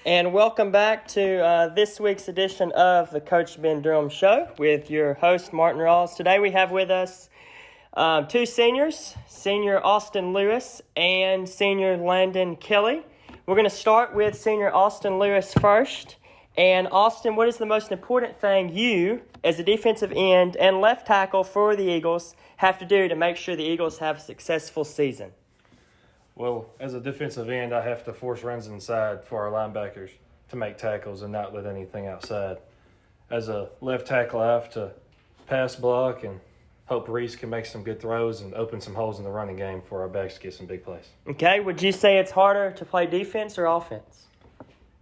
And welcome back to this week's edition of the Coach Ben Durham Show with your host, Martin Rawls. Today we have with us two seniors, Senior Austin Lewis and Senior Landen Kelly. We're going to start with Senior Austin Lewis first. And Austin, what is the most important thing you, as a defensive end and left tackle for the Eagles, have to do to make sure the Eagles have a successful season? Well, as a defensive end, I have to force runs inside for our linebackers to make tackles and not let anything outside. As a left tackle, I have to pass block and hope Reese can make some good throws and open some holes in the running game for our backs to get some big plays. Okay, would you say it's harder to play defense or offense?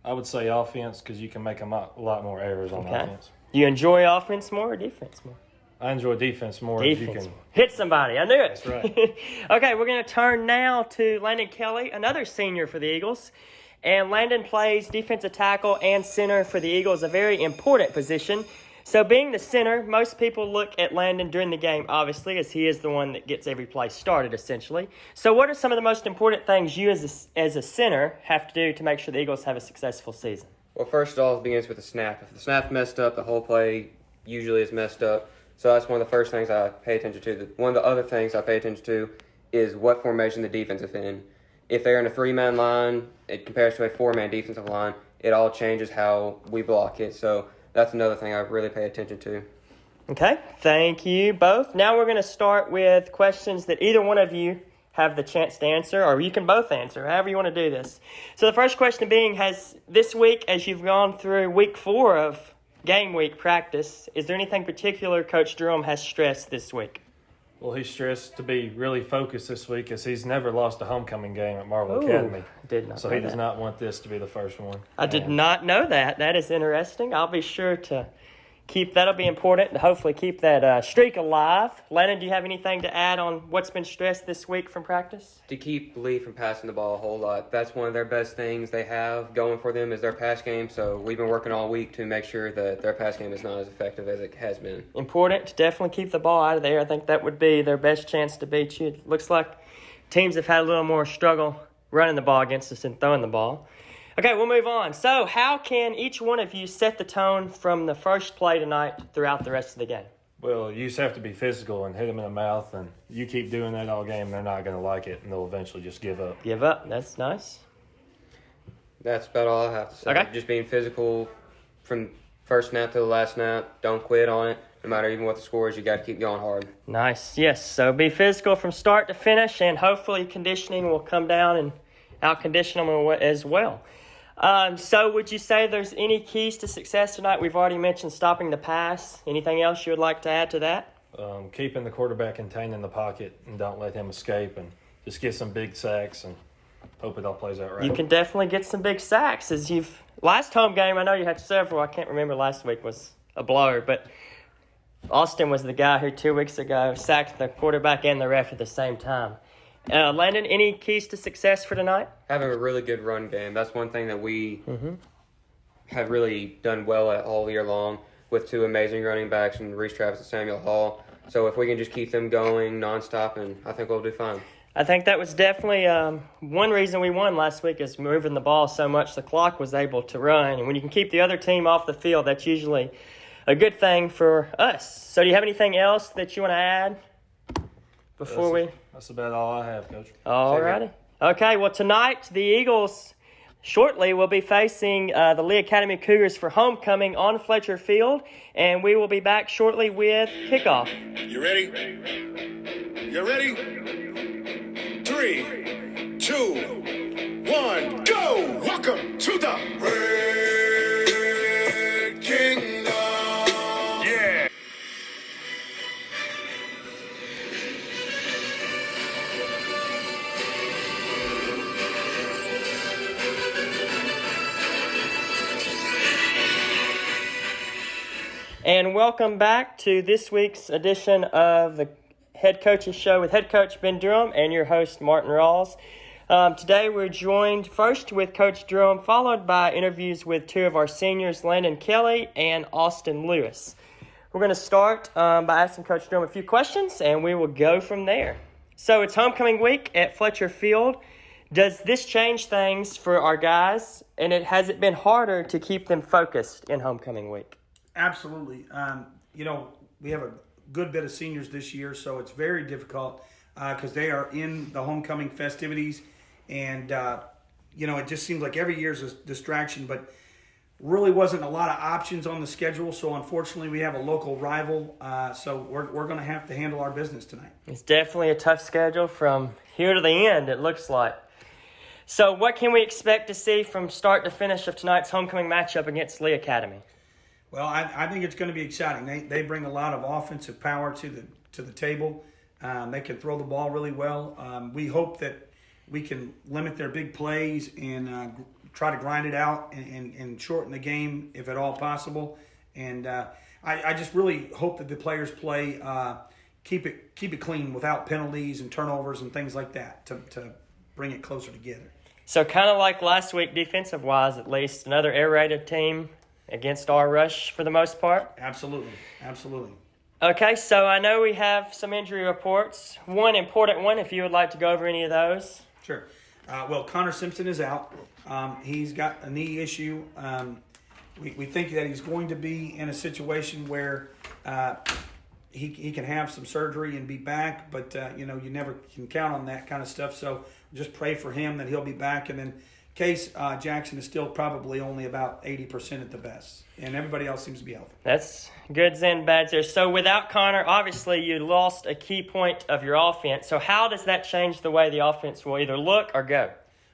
I would say offense because you can make a lot more errors on offense. You enjoy offense more or defense more? I enjoy defense more. Defense. Hit somebody. I knew it. That's right. Okay, we're going to turn now to Landen Kelly, another senior for the Eagles. And Landen plays defensive tackle and center for the Eagles, a very important position. So being the center, most people look at Landen during the game, obviously, as he is the one that gets every play started, essentially. So what are some of the most important things you as a center have to do to make sure the Eagles have a successful season? Well, first of all, it begins with the snap. If the snap's messed up, the whole play usually is messed up. So that's one of the first things I pay attention to. One of the other things I pay attention to is what formation the defense is in. If they're in a three-man line, it compares to a four-man defensive line, it all changes how we block it. So that's another thing I really pay attention to. Okay, thank you both. Now we're going to start with questions that either one of you have the chance to answer, or you can both answer, however you want to do this. So the first question being, has this week, as you've gone through week 4 of game week practice, is there anything particular Coach Durham has stressed this week? Well, he's stressed to be really focused this week as he's never lost a homecoming game at Marvel Academy. Did not so know he does that. not want this to be the first one. I did not know that. That is interesting. I'll be sure to that'll be important to hopefully keep that streak alive. Lennon, do you have anything to add on what's been stressed this week from practice? To keep Lee from passing the ball a whole lot. That's one of their best things they have going for them is their pass game. So we've been working all week to make sure that their pass game is not as effective as it has been. Important to definitely keep the ball out of there. I think that would be their best chance to beat you. It looks like teams have had a little more struggle running the ball against us than throwing the ball. Okay, we'll move on. So how can each one of you set the tone from the first play tonight throughout the rest of the game? Well, you just have to be physical and hit them in the mouth, and you keep doing that all game, they're not going to like it, and they'll eventually just give up. Give up. That's nice. That's about all I have to say. Okay. Just being physical from first snap to the last snap. Don't quit on it. No matter even what the score is, you got to keep going hard. Nice. Yes, so be physical from start to finish, and hopefully conditioning will come down and out-condition them as well. So would you say there's any keys to success tonight? We've already mentioned stopping the pass. Anything else you would like to add to that? Keeping the quarterback contained in the pocket and don't let him escape, and just get some big sacks and hope it all plays out right. You can definitely get some big sacks. Last home game, I know you had several. I can't remember, last week was a blower, but Austin was the guy who 2 weeks ago sacked the quarterback and the ref at the same time. Landon, any keys to success for tonight? Having a really good run game. That's one thing that we have really done well at all year long with two amazing running backs in Reese Travis and Samuel Hall. So if we can just keep them going nonstop, and I think we'll do fine. I think that was definitely one reason we won last week is moving the ball so much the clock was able to run. And when you can keep the other team off the field, that's usually a good thing for us. So do you have anything else that you want to add before That's about all I have, Coach. All righty. Okay, well, tonight the Eagles shortly will be facing the Lee Academy Cougars for homecoming on Fletcher Field, and we will be back shortly with kickoff. You ready? You ready? 3, 2, 1, go! Welcome to the Red Kingdom. Yeah. And welcome back to this week's edition of the Head Coaches Show with Head Coach Ben Durham and your host, Martin Rawls. Today we're joined first with Coach Durham, followed by interviews with two of our seniors, Landen Kelly and Austin Lewis. We're going to start by asking Coach Durham a few questions, and we will go from there. So it's homecoming week at Fletcher Field. Does this change things for our guys, and has it been harder to keep them focused in homecoming week? Absolutely. We have a good bit of seniors this year, so it's very difficult because they are in the homecoming festivities, and it just seems like every year is a distraction, but really wasn't a lot of options on the schedule. So unfortunately, we have a local rival, so we're going to have to handle our business tonight. It's definitely a tough schedule from here to the end, it looks like. So what can we expect to see from start to finish of tonight's homecoming matchup against Lee Academy? Well, I think it's going to be exciting. They bring a lot of offensive power to the table. They can throw the ball really well. We hope that we can limit their big plays and try to grind it out and shorten the game if at all possible. And I just really hope that the players play keep it clean without penalties and turnovers and things like that to bring it closer together. So kind of like last week, defensive-wise at least, another air-rated team against our rush for the most part? Absolutely. Okay, so I know we have some injury reports. One important one, if you would like to go over any of those. Sure. Well, Connor Simpson is out. He's got a knee issue. We think that he's going to be in a situation where he can have some surgery and be back, but you never can count on that kind of stuff. So just pray for him that he'll be back. And then Case Jackson is still probably only about 80% at the best, and everybody else seems to be healthy. That's goods and bads there. So without Connor, obviously you lost a key point of your offense. So how does that change the way the offense will either look or go?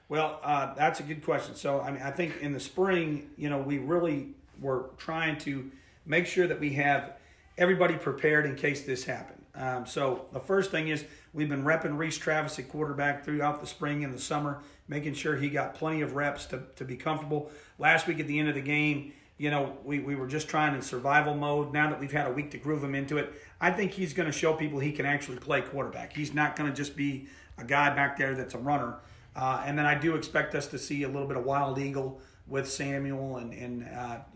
Well, that's a good question. So I think in the spring, we really were trying to make sure that we have everybody prepared in case this happened. So the first thing is we've been repping Reese Travis at quarterback throughout the spring and the summer, making sure he got plenty of reps to be comfortable. Last week at the end of the game, we were just trying in survival mode. Now that we've had a week to groove him into it, I think he's going to show people he can actually play quarterback. He's not going to just be a guy back there that's a runner. And then I do expect us to see a little bit of Wild Eagle with Samuel and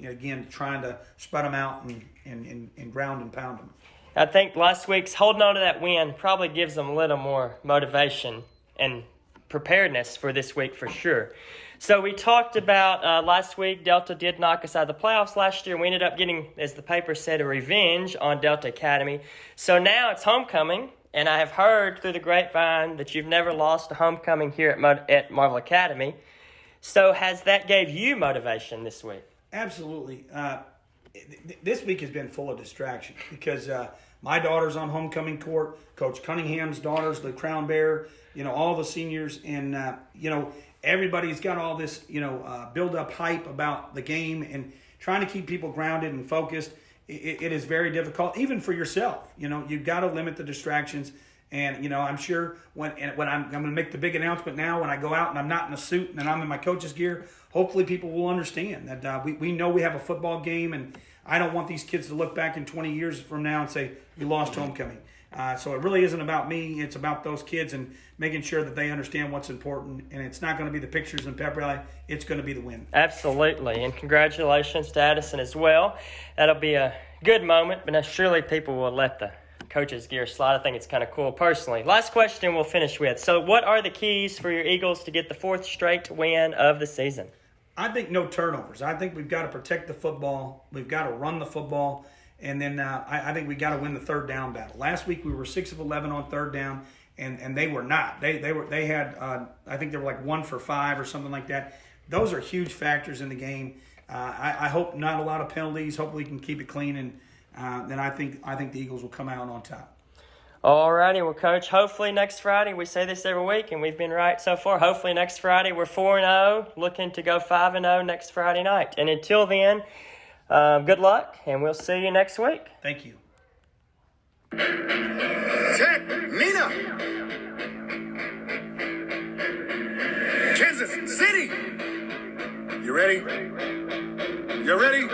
again, trying to spread them out and ground and pound them. I think last week's holding on to that win probably gives them a little more motivation and preparedness for this week for sure. So we talked about last week, Delta did knock us out of the playoffs last year. We ended up getting, as the paper said, a revenge on Delta Academy. So now it's homecoming, and I have heard through the grapevine that you've never lost a homecoming here at Marvel Academy. So has that gave you motivation this week? Absolutely. This week has been full of distraction because my daughter's on homecoming court, Coach Cunningham's daughter's the crown bearer, all the seniors, and, everybody's got all this, build-up hype about the game and trying to keep people grounded and focused. It is very difficult, even for yourself. You've got to limit the distractions. And, I'm sure when I'm going to make the big announcement now, when I go out and I'm not in a suit and I'm in my coach's gear, hopefully people will understand that we know we have a football game, and I don't want these kids to look back in 20 years from now and say, we lost homecoming. So it really isn't about me. It's about those kids and making sure that they understand what's important. And it's not going to be the pictures and pep rally. It's going to be the win. Absolutely. And congratulations to Addison as well. That'll be a good moment, but surely people will let the coach's gear slide. I think it's kind of cool personally. Last question we'll finish with. So what are the keys for your Eagles to get the fourth straight win of the season? I think no turnovers. I think we've got to protect the football. We've got to run the football. And then I think we got to win the third down battle. Last week we were 6 of 11 on third down, and they were not. They had I think they were like 1 for 5 or something like that. Those are huge factors in the game. I hope not a lot of penalties. Hopefully we can keep it clean, and then I think the Eagles will come out on top. All righty, well, Coach, hopefully next Friday, we say this every week, and we've been right so far. Hopefully next Friday we're 4-0, looking to go 5-0 next Friday night. And until then, good luck, and we'll see you next week. Thank you. Tech, Nina. Kansas City. You ready? You ready?